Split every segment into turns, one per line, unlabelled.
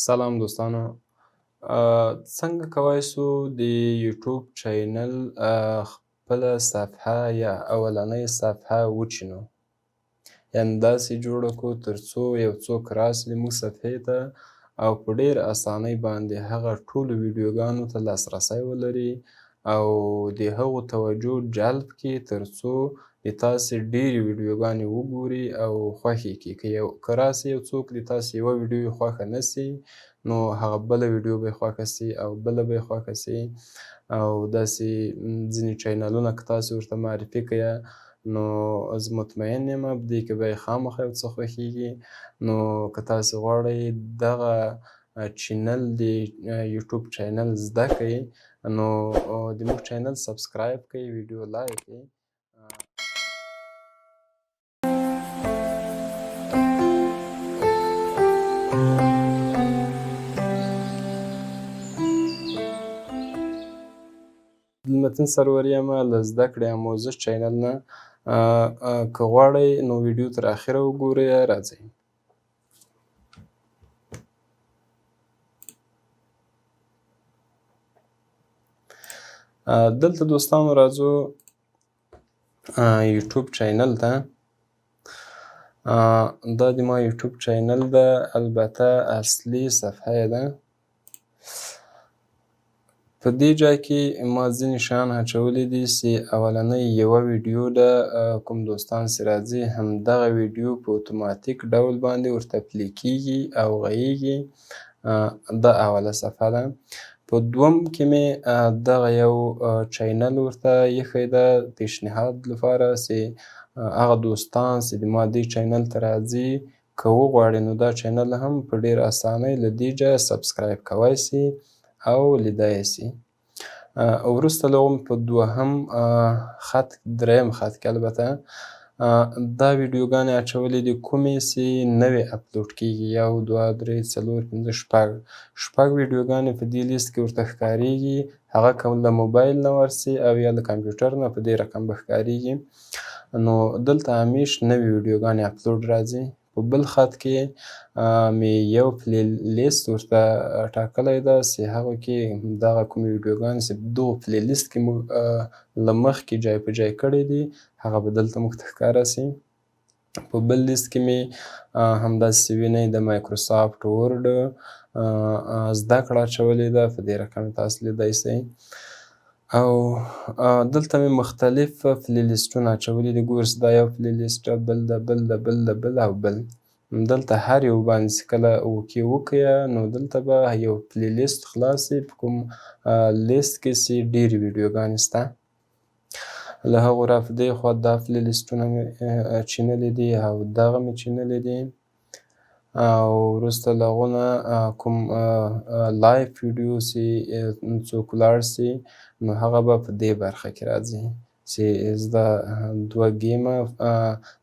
سلام دوستانو. څنګه کولی سو د یوټیوب چینل خپله صفحه یا اولنۍ صفحه وچینو؟ یعنې داسې جوړه کړو تر څو یو څوک راسي زموږ صفحې ته او په ډېر اسانۍ باندې هغه ټولو ویډیوګانو ته لاسرسی ولري او د هغو توجه جلب کړي تر څو د تاسې ډېرې ویډیوګانې وګوري او خوښې یې کړي. که راسي یو څوک د تاسې یوه ویډیو یې خوښه نه سي نو هغه بله ویډیو به یې خوښه سي او بله به یې خوښه سي او داسې ځینې چینلونه که تاسې ورته معرفي کړئ نو زه مطمئن یم په دې کې به یې خامخا یو څه خوښیږي. نو که تاسې غواړئ دغه چینل د یوټیوب چینل زده کړئ نو د موږ چینل سبسکرایب کړئ، ویډیو لایک کړئ. متین سرور یم له زده کړې آموزش چینل نه. که غواړئ نو ویډیو تر اخره وګورئ. راځئ. دلته دوستانو راځو یوټیوب چینل ته. دا د ما یوټیوب چینل ده، البته اصلي صفحه یې ده. په دې ځای کې ما ځینې شیان اچولي دي چې اولنۍ یوه ویډیو ده. کوم دوستان چې راځي همدغه ویډیو په اتوماتیک ډول باندې ورته پلې کیږي او غږیږي. دا اوله صفحه ده. په دوم کې مې دغه یو چینل ورته ایښی ده پیشنهاد لپاره چې هغه دوستان چې د ما دې چینل ته راځي که وغواړي نو دا چینل هم په ډېر اسانۍ له دې ځایه سبسکرایب کولی سي او لیدی یې سي. وروسته له هغو مې په دوهم خط دریم خط کې البته دا ویډیوګانې اچولې دي کومې چې نوې اپلوډ کیږي. یو، دوه، درې، څلور، پنځه، شپږ ویډیوګانې په دې لیست کې ورته ښکارېږي. هغه که له موبایل نه ورسي او یا له کمپیوټر نه په دې رقم به ښکارېږي. نو دلته همیش نوې ویډیوګانې اپلوډ راځي. په بل خط کې مې یو پلی لیست ورته ټاکلی ده چې هغو کې دغه کومې ویډیوګانې چې په دغو پلی لیست کې موږ له مخکې ځای په ځای کړي دي هغه به دلته موږ ته ښکاره سي. په بل لیست کې مې همداسې وینئ د مایکروسافټ ورډ زده کړه اچولې ده، په دې رقم تاسو لیدی سئ. او دلته مې مختلف پلی لیستونه اچولي دي. ګورئ دا یو پلی لیست ده، بل ده، بل ده، بل ده، بل او بل. دلته هر یو باندې چې کله اوکې وکړئ نو دلته به یو پلی لیست خلاص سي په کوم لیست کې چې ډېرې ویډیوګانې شته. له هغو را په دې خوا دا پلی لیستونه مې چینلي دي او دغه مې چینلي دي. او وروسته له هغو نه کوم لایف ویډیو چې څوک ولاړ سي نو هغه به په دې برخه کې راځي چې زه دوه ګیمه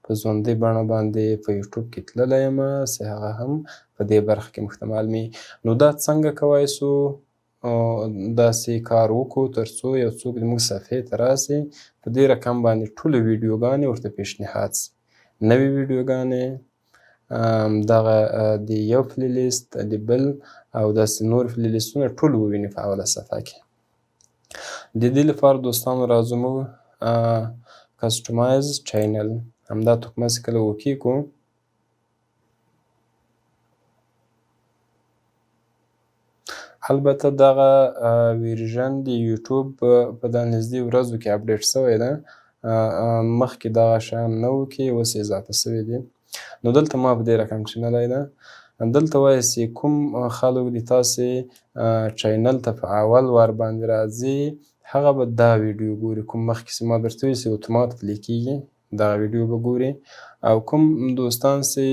په ژوندۍ بڼه باندې په یوټیوب کې تللی یمه چې هغه هم په دې برخه کې موږ ته معلومېږي. نو دا څنګه کولی سو داسې کار وکړو تر څو یو څوک زموږ صفحې ته راسي په دې رقم باندې ټولې ویډیوګانې ورته پیشنهاد سي. نوې ویډیوګانې دغه د یو پلی لیست د بل او داسې نور پلی لیستونه ټول وویني په اوله صفحه کې. د دې لپاره دوستانو راځو موږ کسټمایز چینل همدا تکمه چې کله اوکې کړو البته دغه ویرژن د یوټیوب په دا نږدې ورځو کې اپډیټ سوی ده. مخکې دغه شیان نه وو کې اوس اضافه سوي دي. نو دلته ما په دې رقم چینلی ده. دلته وایي چې کوم خلک د تاسې چینل ته په اول وار باندې راځي هغه به دا ویډیو ګوري. کوم مخکې چې ما درته ویلي چې اتومات پلې کیږي دغه ویډیو به ګوري. او کوم دوستان چې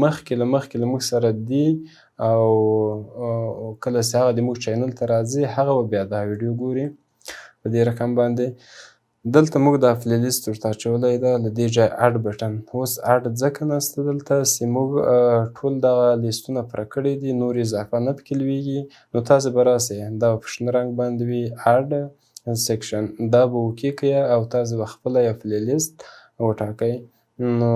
مخکې له موږ سره دي او کله چې هغه د موږ چینل ته راځي هغه به بیا دا ویډیو ګوري په دې رقم باندې. دلته موږ دا پلی لیست ورته اچولی ده، له دې ځایه اډ بټن. اوس اډ ځکه نسته دلته چې موږ ټول دغه لیستونه پوره کړي دي، نور اضافه نه پکې لویږي. نو تاسې به راسئ دا به په شنه رنګ باندې وي اډ سیکشن، دا به اوکې کړئ او تاسې به خپله یو پلی لیست وټاکئ. نو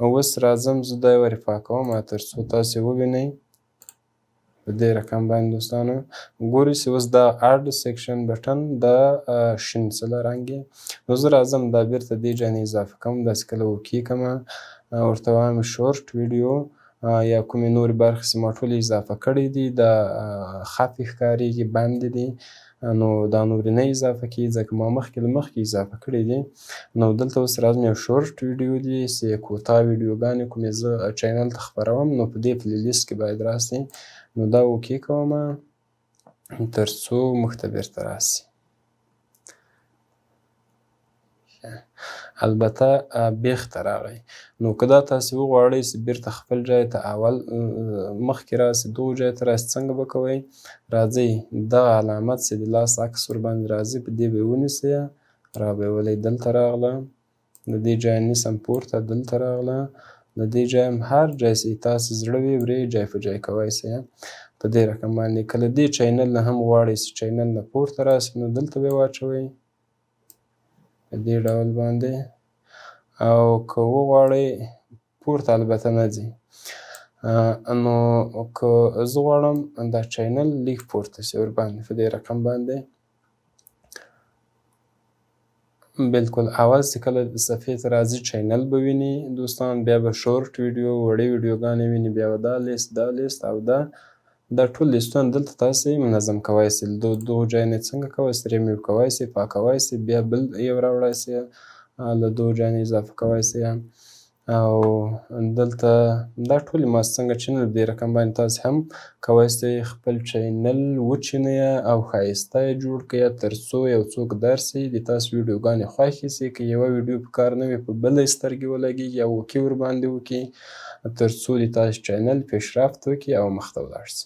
اوس راځم زه دا ورفا کوم تر څو تاسې ووینئ په دې رقم باندې دوستانو ګورئ چې اوس دا اډ سیکشن بټن دا شین سله رنګ یې نو زه راځم دا بیرته دې جانې اضافه کوم داسې کله اوکې کړمه ورته وایم شورټ ویډیو یا کومې نورې برخې چې ما ټولې اضافه کړې دي دا خفې ښکارېږي بندې دي نو دا نورې نه اضافه کېږي ځکه ما مخکې له مخکې اضافه کړې دي نو دلته اوس راځم یو شورټ ویډیو دي چې کوتاه ویډیوګانې کومې زه چینل ته خپروم نو په دې پلې لیست کې باید راسي نو دا اوکې کومه تر څو موږ ته بیرته راسي البته بیخته راغی نو که دا تاسې وغواړئ چې بیرته خپل ځای ته اول مخکې راسي دغو ځای ته راسي څنګه به کوئ راځئ دغه علامت چې د لاس عکس ورباندې راځي په دې به یې ونیسئ را به یې ولئ دلته راغله د دې ځای نیسم پورته دلته راغله د دې ځای هم هر ځای چې تاسې زړه وي ورې ځای په ځای کوی سئ په دې رقم باندې که له دې چینل نه هم غواړئ چې چینل نه پورته راسي نو دلته به یې واچوئ په دې ډول باندې او که وغواړئ پورته البته نه ځي نو که زه غواړم دا چینل لږ پورته سي ورباندې په دې رقم باندې بلکل اول چې کله صفحې ته راځي چینل به ویني دوستان بیا به شورټ ویډیو وړې ویډیوګانې ویني بیا به دا لیست او دا ټول لیستونه دلته تاسې منظم کوی سئ له دغو ځایونو یې څنګه کوی سئ ریموو کوی سئ پاکوی سئ بیا بل یو راوړی سئ له دغو ځایونو اضافه کوی سئ او دلته دا ټولې ما څنګه چینل په دې رقم باندې تاسې هم کوی سئ خپل چینل وچینئ او ښایسته یې جوړ کړئ تر څو یو څوک درسي د تاسو ویډیوګانې خوښې سي که یوه ویډیو په کار نه وي په بله یې سترګې ولګېږي او اوکې ورباندې وکړي تر څو د تاسو چینل پیشرفت وکړي او مخته ولاړ سي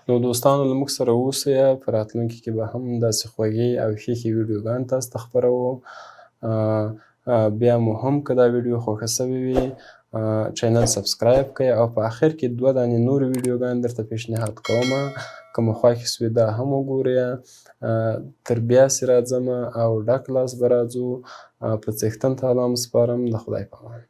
نو دوستانو له موږ سره اوسئ په راتلونکي کې به هم داسې خوږې او ښې ویډیوګانې تاسو ته خپروو بیا مو هم که دا ویډیو خوښه سوې وي چینل سبسکرایب کړئ او په آخر کې 2 دانې نورې ویډیوګانې درته پیشنهاد کومه که مو خوښې سوې دا هم وګورئ تر بیا چې راځمه او ډک لاس به راځو په څښتن تعالی مو سپارم د خدای په امان